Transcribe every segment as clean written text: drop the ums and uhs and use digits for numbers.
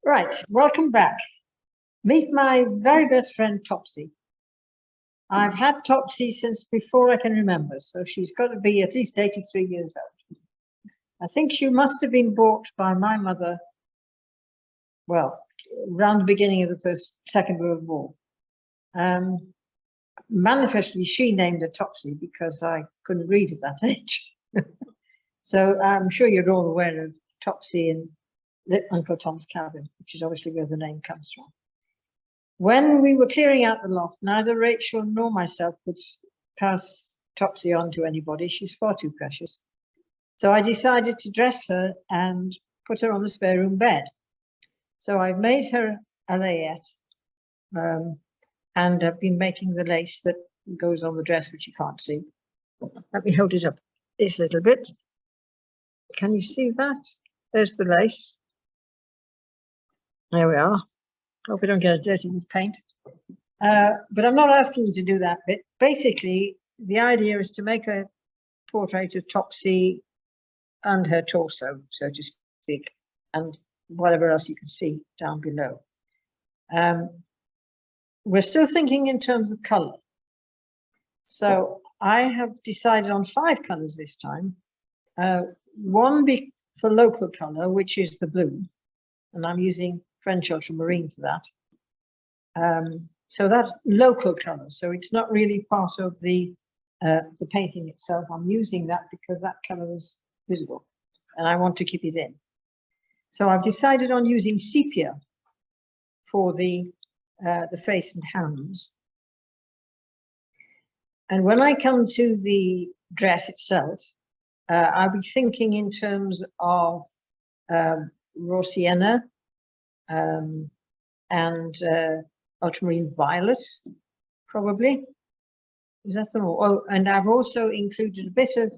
Right, welcome back. Meet my very best friend, Topsy. I've had Topsy since before I can remember, so she's got to be at least 83 years old. I think she must have been bought by my mother, well, around the beginning of the Second World War. Manifestly, she named her Topsy because I couldn't read at that age. So I'm sure you're all aware of Topsy in Uncle Tom's Cabin, which is obviously where the name comes from. When we were clearing out the loft, neither Rachel nor myself could pass Topsy on to anybody. She's far too precious. So I decided to dress her and put her on the spare room bed. So I've made her a layette, and I've been making the lace that goes on the dress, which you can't see. Let me hold it up this little bit. Can you see that? There's the lace. There we are. Hope we don't get it dirty with paint. But I'm not asking you to do that bit. Basically, the idea is to make a portrait of Topsy and her torso, so to speak, and whatever else you can see down below. We're still thinking in terms of color. So I have decided on 5 colors this time. One for local color, which is the blue, and I'm using French ultramarine for that. So that's local color. So it's not really part of the painting itself. I'm using that because that color is visible, and I want to keep it in. So I've decided on using sepia for the face and hands. And when I come to the dress itself, I'll be thinking in terms of raw sienna and ultramarine violet, probably. Is that them all? Oh, and I've also included a bit of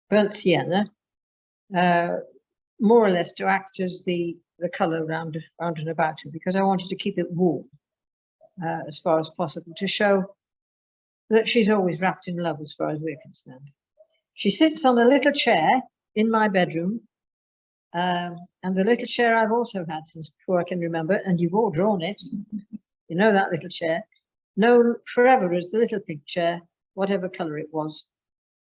burnt sienna, more or less to act as the color round and about her, because I wanted to keep it warm as far as possible, to show that she's always wrapped in love as far as we're concerned. She sits on a little chair in my bedroom, and the little chair I've also had since before I can remember, and you've all drawn it. You know that little chair, known forever as the little pink chair, whatever color it was,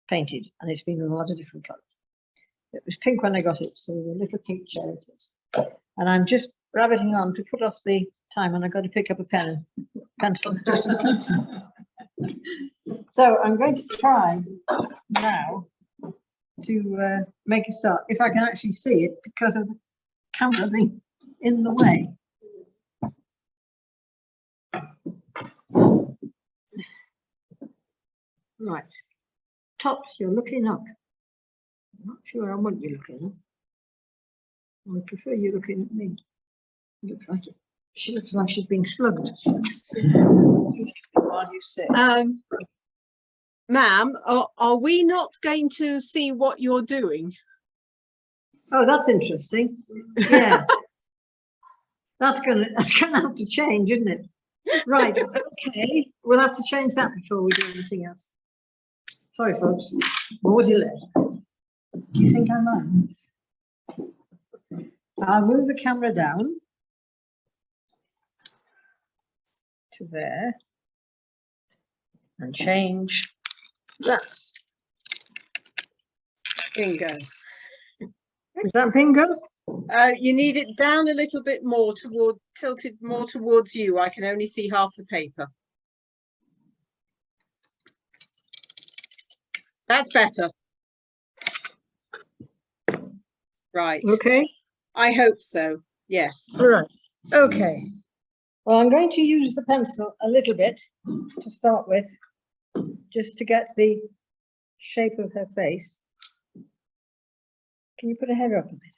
painted, and it's been in a lot of different colors. It was pink when I got it, so the little pink chair it is. And I'm just rabbiting on to put off the time, and I've got to pick up a pen and pencil and do some painting. So I'm going to try now to make a start, if I can actually see it, because of the camera being in the way. Right, Tops, you're looking up. I'm not sure I want you looking up. I prefer you looking at me. Looks like it. She looks like she's being slugged. While you sit. Ma'am, are we not going to see what you're doing? Oh, that's interesting. Yeah. that's gonna have to change, isn't it? Right, okay. We'll have to change that before we do anything else. Sorry, folks. More delay. Do you think I mind? I'll move the camera down to there and change that. Bingo. Is that bingo? You need it down a little bit more tilted more towards you. I can only see half the paper. That's better. Right. Okay. I hope so. Yes. All right. Okay. Well, I'm going to use the pencil a little bit to start with, just to get the shape of her face. Can you put her head up a bit?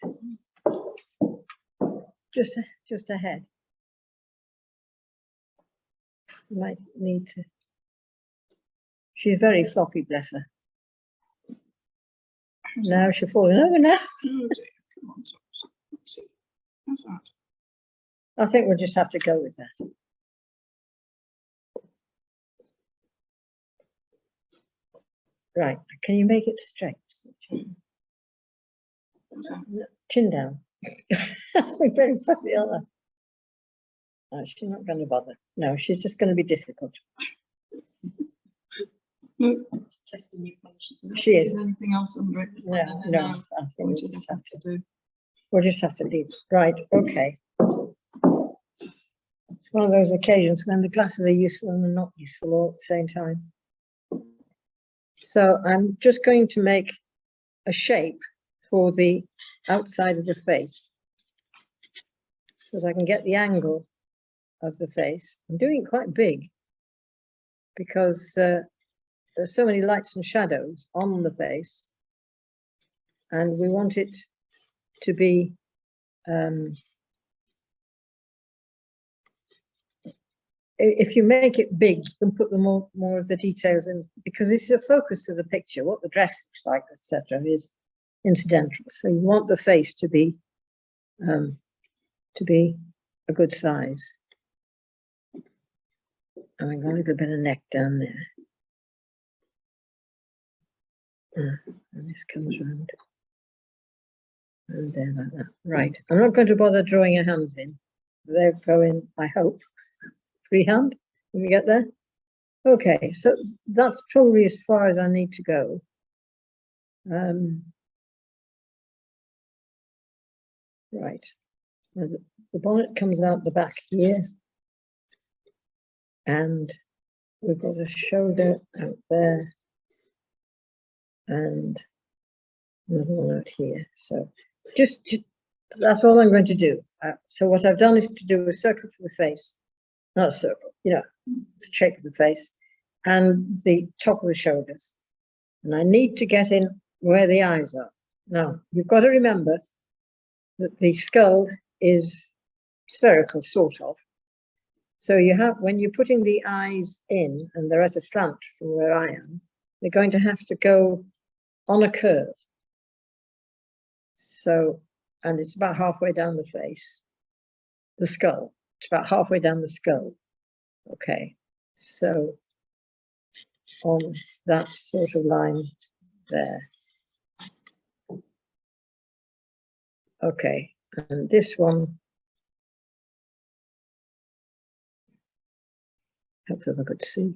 Just her head. You might need to. She's very floppy, bless her. Now she's falling over now. Come on, Topsy. How's that? I think we'll just have to go with that. Right, can you make it straight? What's that? Chin down. We're very fussy, aren't we? No, she's not going to bother. No, she's just going to be difficult. No, testing your patience. She is. Anything else under it? No, No, I think what we'll do you just think have to, to do? we'll just have to leave. Right, okay. It's one of those occasions when the glasses are useful and they're not useful all at the same time. So I'm just going to make a shape for the outside of the face, so that I can get the angle of the face. I'm doing it quite big because there's so many lights and shadows on the face, and we want it to be if you make it big, you can put the more of the details in, because this is a focus to the picture. What the dress looks like, etc., is incidental. So you want the face to be a good size. And I've got a little bit of neck down there. And this comes round. And there like that. Right. I'm not going to bother drawing her hands in. They'll go in, I hope, freehand when we get there. Okay, so that's probably as far as I need to go. Right. Now the bonnet comes out the back here. And we've got a shoulder out there. And another one out here. So just that's all I'm going to do. So what I've done is to do a circle for the face, not a circle, you know, it's the shape of the face and the top of the shoulders. And I need to get in where the eyes are. Now, you've got to remember that the skull is spherical, sort of. So you have, when you're putting the eyes in and they're at a slant from where I am, they're going to have to go on a curve. So, and it's about halfway down the face, the skull, it's about halfway down the skull. Okay, so on that sort of line there. Okay, and this one, hopefully I could see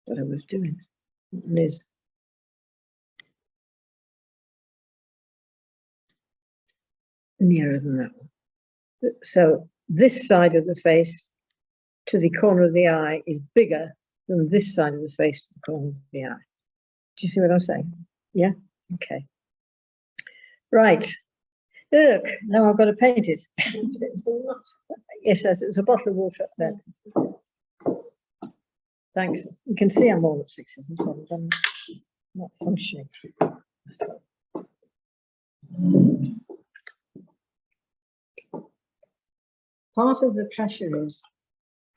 what I was doing. It is nearer than that one. So this side of the face to the corner of the eye is bigger than this side of the face to the corner of the eye. Do you see what I'm saying? Yeah? Okay. Right. Look, now I've got to paint it. Yes, there's a bottle of water up there. Thanks. You can see I'm all at 6 and 7. I'm not functioning. Part of the pressure is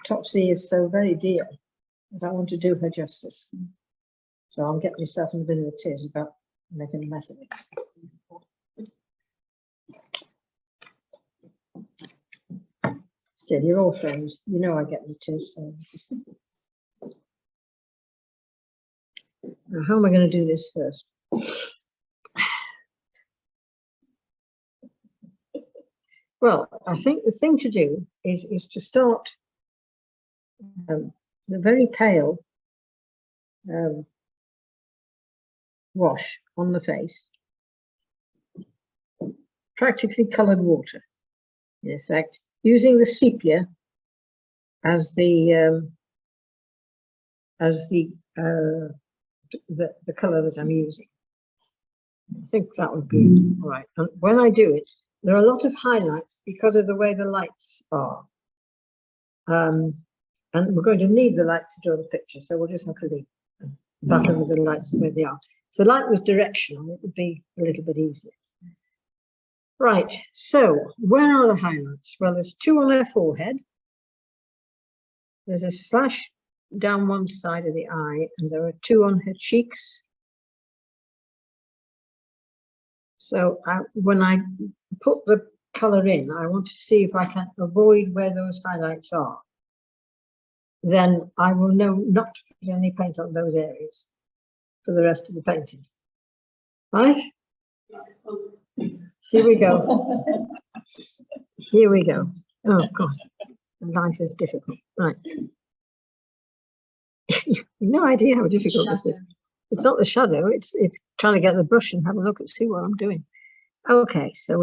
Topsy is so very dear that I want to do her justice. So I'll get myself in a bit of a tiz about making a mess of it. Still, you're all friends. You know I get the tiz. So. Now, how am I going to do this first? Well, I think the thing to do is to start the very pale wash on the face, practically coloured water, in effect, using the sepia as the colour that I'm using. I think that would be all right. And when I do it, there are a lot of highlights because of the way the lights are. And we're going to need the light to draw the picture, so we'll just have to leave battle with the lights the way they are. So light was directional, it would be a little bit easier. Right, so where are the highlights? Well, there's 2 on her forehead. There's a slash down one side of the eye, and there are 2 on her cheeks. So when I put the colour in, I want to see if I can avoid where those highlights are. Then I will know not to put any paint on those areas for the rest of the painting. Right? Here we go. Here we go. Oh God, life is difficult. Right. You've no idea how difficult this is. It's not the shadow. It's trying to get the brush and have a look and see what I'm doing. Okay, so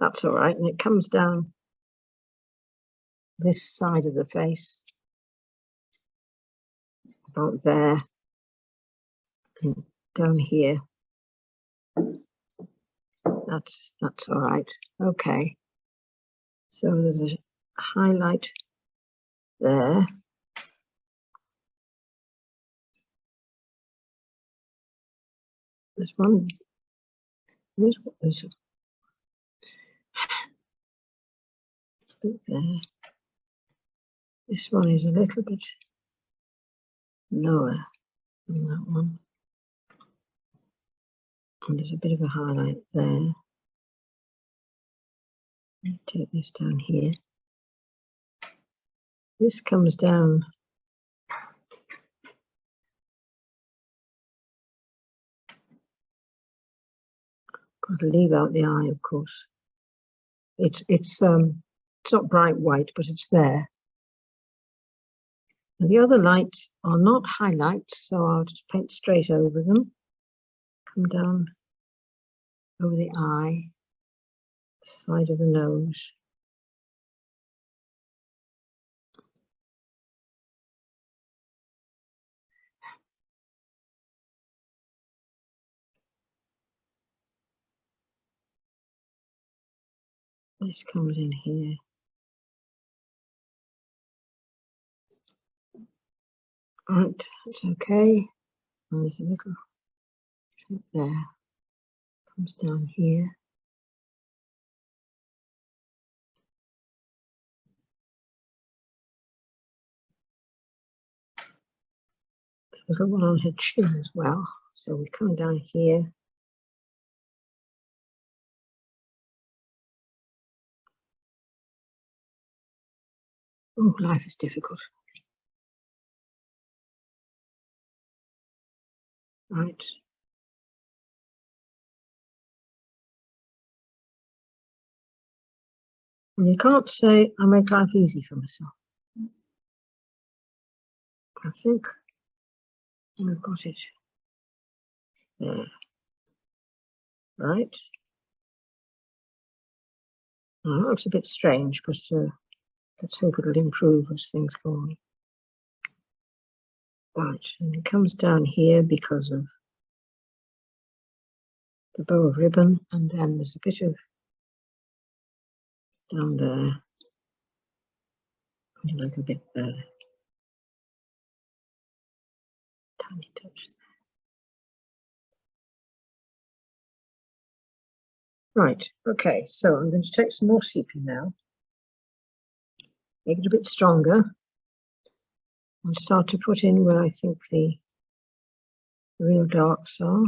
that's all right, and it comes down this side of the face, about there, and down here. That's all right. Okay, so there's a highlight there. There's one. There's a bit there. This one is a little bit lower than that one. And there's a bit of a highlight there. Take this down here. This comes down got to leave out the eye, of course. It's not bright white, but it's there. And the other lights are not highlights, so I'll just paint straight over them. Come down over the eye, the side of the nose. This comes in here. Right, that's okay. And there's a little bit there. Comes down here. There's a one on her chin as well. So we come down here. Oh, life is difficult. Right. And you can't say I make life easy for myself. I think I've got it there. Right. Well, that looks a bit strange, but let's hope it'll improve as things go on. Right, and it comes down here because of the bow of ribbon, and then there's a bit of down there, and a little bit there. Tiny touch. Right, okay, so I'm going to take some more sepia now, make it a bit stronger, and start to put in where I think the real darks are.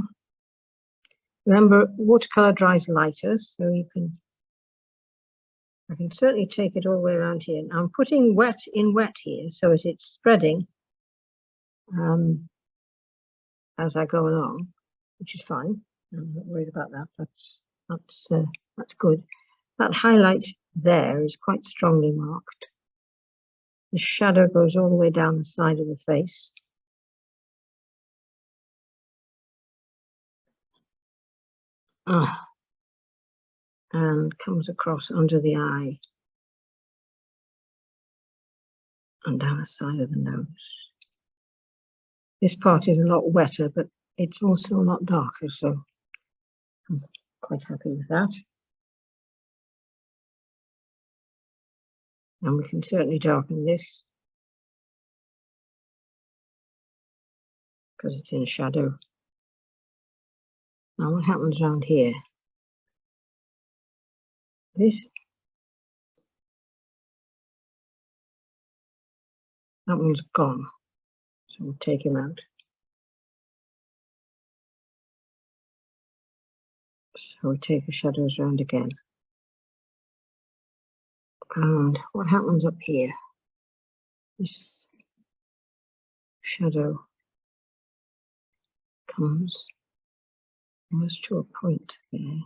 Remember, watercolor dries lighter, so you can, I can certainly take it all the way around here. Now I'm putting wet in wet here so that it's spreading as I go along, which is fine. I'm not worried about that. That's good. That highlight there is quite strongly marked. The shadow goes all the way down the side of the face. And comes across under the eye and down the side of the nose. This part is a lot wetter, but it's also a lot darker, so I'm quite happy with that. And we can certainly darken this because it's in shadow. Now what happens around here? That one's gone, so we'll take him out. So we take the shadows around again. And what happens up here? This shadow comes almost to a point there.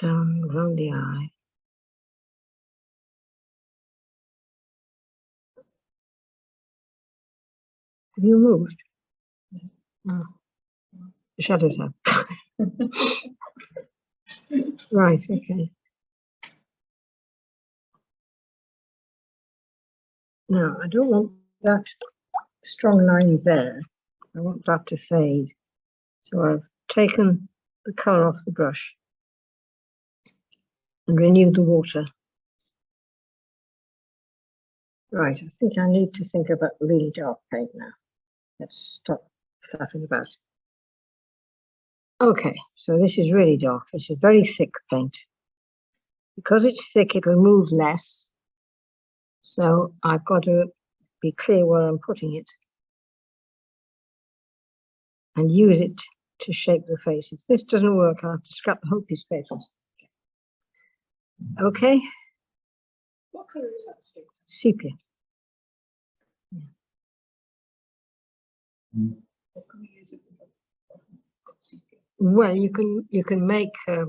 Down around the eye. Have you moved? No. The shadows have. Right, okay. Now, I don't want that strong line there. I want that to fade. So I've taken the colour off the brush and renewed the water. Right, I think I need to think about really dark paint now. Let's stop faffing about. Okay, so this is really dark. This is very thick paint. Because it's thick, it'll move less. So I've got to be clear where I'm putting it and use it to shape the face. If this doesn't work, I'll have to scrap the whole piece of paper. Okay. What colour is that stick? Sepia. What can we use it for? Well, you can make dear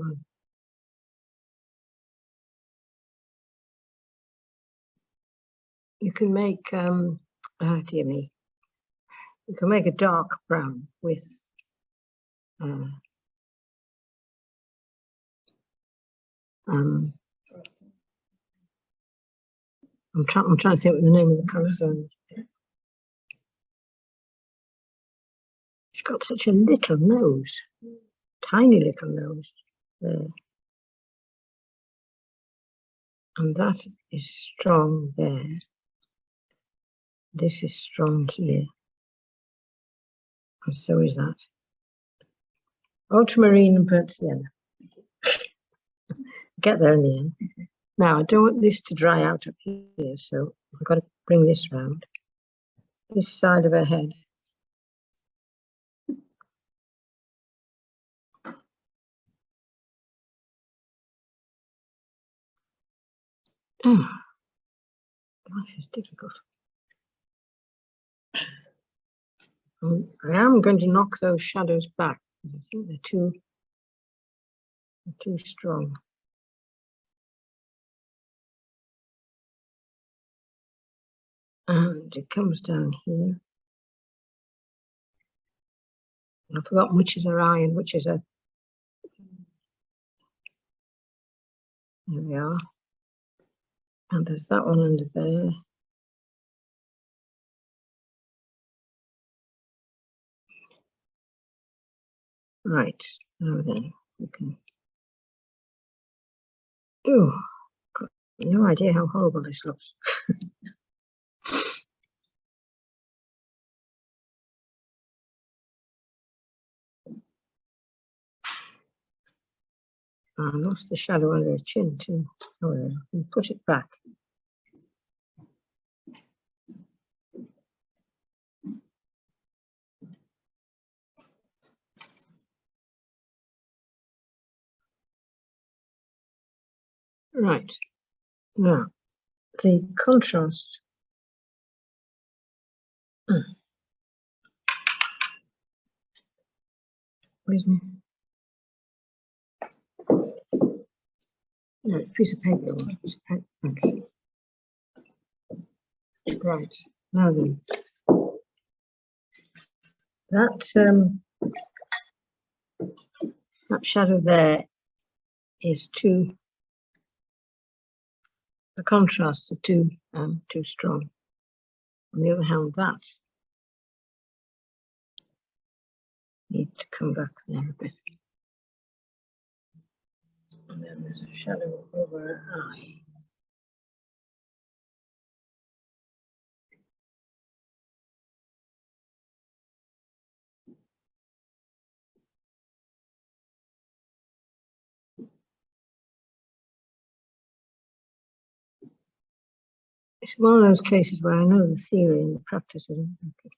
me, you can make a dark brown with I'm trying to think what the name of the colours are. She's got such a little nose, tiny little nose there. And that is strong there. This is strong here. And so is that. Ultramarine and burnt sienna. Get there in the end. Now, I don't want this to dry out up here, so I've got to bring this round. This side of her head. Oh, life is difficult. I am going to knock those shadows back. I think they're too strong. And it comes down here. I've forgotten which is her eye and which is her. There we are. And there's that one under there. Right, now then, we can. Oh, got no idea how horrible this looks. I lost the shadow under her chin too. Oh, well, I can put it back. Right, now the contrast. Where's my piece of paper? Thanks. Right, now then, that shadow there is too. The contrasts are too strong. On the other hand, that needs to come back there a bit. And then there's a shadow over her eye. It's one of those cases where I know the theory and the practice isn't. Okay.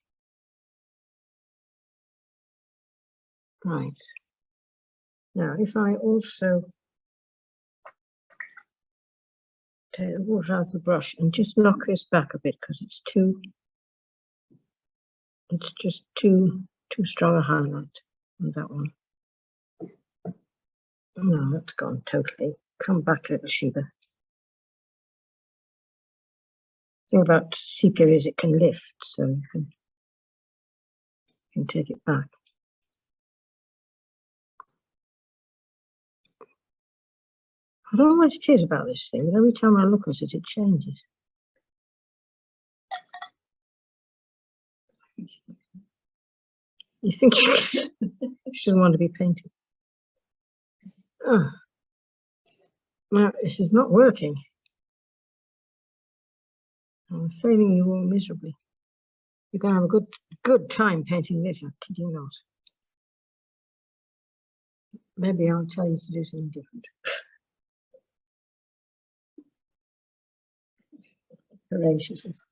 Right. Now, if I also take the water out of the brush and just knock this back a bit because it's just too too strong a highlight on that one. No, that's gone totally. Come back, little Sheba. The thing about sepia is it can lift, so you can take it back. I don't know what it is about this thing, but every time I look at it, it changes. You think she doesn't want to be painted? Oh. Now, this is not working. I'm failing you all miserably. You're going to have a good time painting this, I'm kidding not. Maybe I'll tell you to do something different. Voraciousness.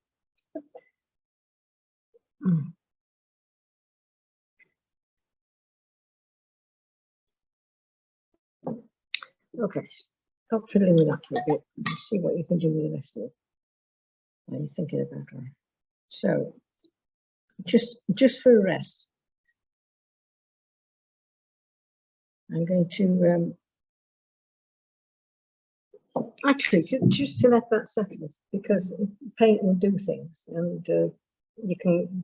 Okay, stop fiddling with that for a bit and see what you can do with the rest of it. What are you thinking about, right? So, just for a rest, I'm going to actually just to let that settle, because paint will do things, and you can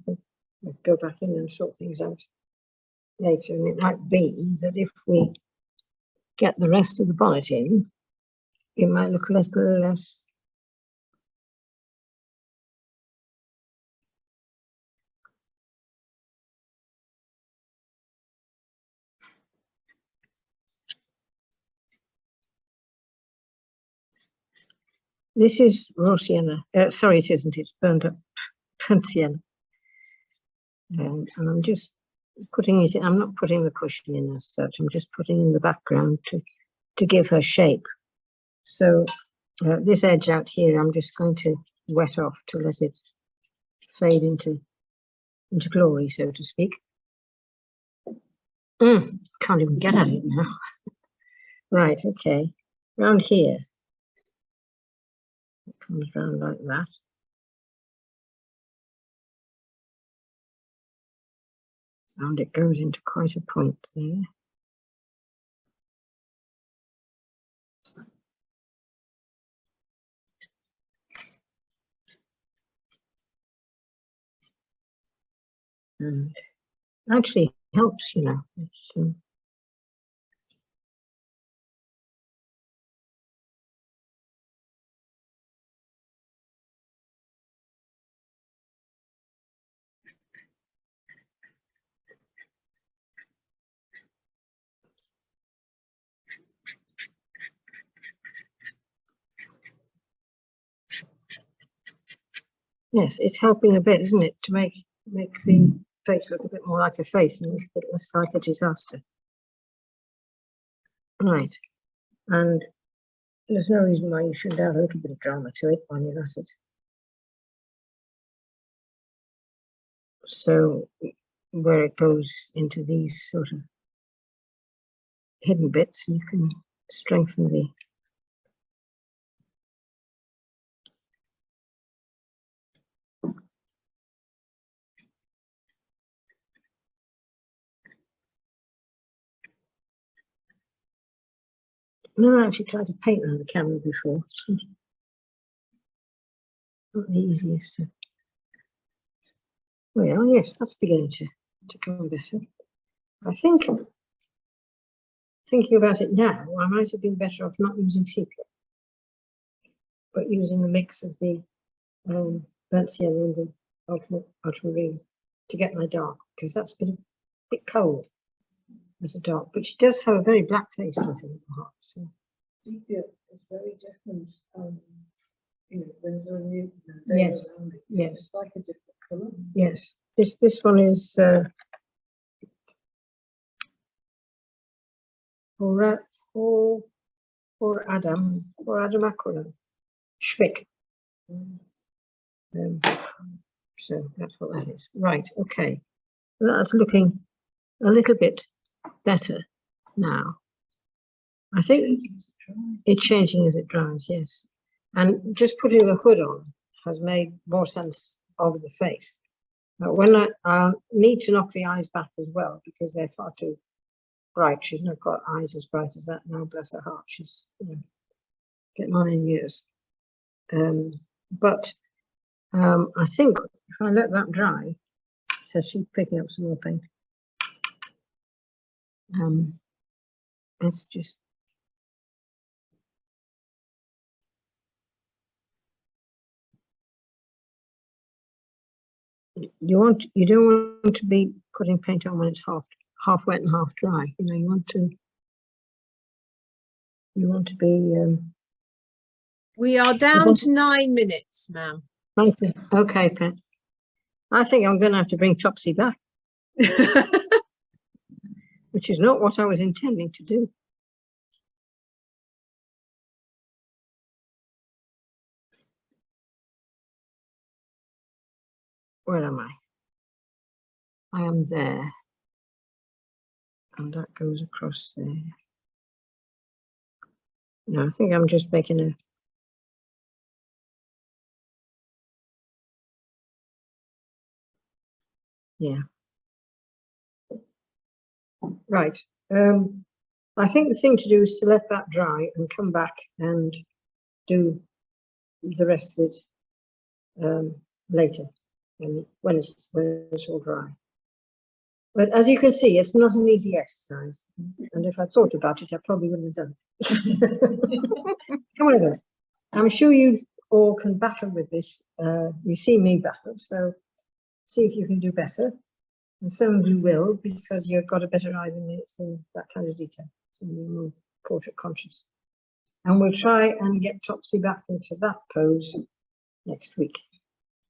go back in and sort things out later. And it might be that if we get the rest of the bonnet in, it might look a little less. This is raw sienna. Sorry, it isn't. It's burnt up sienna. And I'm just putting it in. I'm not putting the cushion in as such. I'm just putting in the background to give her shape. So this edge out here, I'm just going to wet off to let it fade into glory, so to speak. Can't even get at it now. Right, okay. Round here. It comes round like that. And it goes into quite a point there. And actually helps, you know. It's, yes, it's helping a bit, isn't it, to make the face look a bit more like a face and a bit less like a disaster. Right, and there's no reason why you shouldn't add a little bit of drama to it when you're at it. So where it goes into these sort of hidden bits, you can strengthen the I've never actually tried to paint on the camera before. It's not the easiest to. Well, yes, that's beginning to come better. I think, thinking about it now, I might have been better off not using sepia, but using a mix of the burnt sienna and the ultramarine to get my dark, because that's a bit cold as a dark. But she does have a very black face, I think, at the heart. So sepia is very different. You know, there's a new yes, around it. yes, It's like a different colour. yes. This one is for Adam Akron Schwick. So that's what that is. Right, okay. That's looking a little bit better now. I think it's changing as it dries, yes. And just putting the hood on has made more sense of the face. But when I'll need to knock the eyes back as well because they're far too bright. She's not got eyes as bright as that now, bless her heart. She's, you know, getting on in years. But I think if I let that dry, so she's picking up some more paint. It's just you don't want to be putting paint on when it's half wet and half dry. You know, you want to be We are down to 9 minutes, ma'am. okay, Pat. I think I'm going to have to bring Topsy back, which is not what I was intending to do. Where am I? I am there. And that goes across there. No, I think I'm just making a... Yeah. Right. I think the thing to do is to let that dry and come back and do the rest of it later, and when it's all dry. But as you can see, it's not an easy exercise, and if I thought about it, I probably wouldn't have done it. However, I'm sure you all can battle with this. You see me battle, so see if you can do better. And some of you will, because you've got a better eye than me. It's in that kind of detail. So you're more portrait conscious. And we'll try and get Topsy back into that pose next week.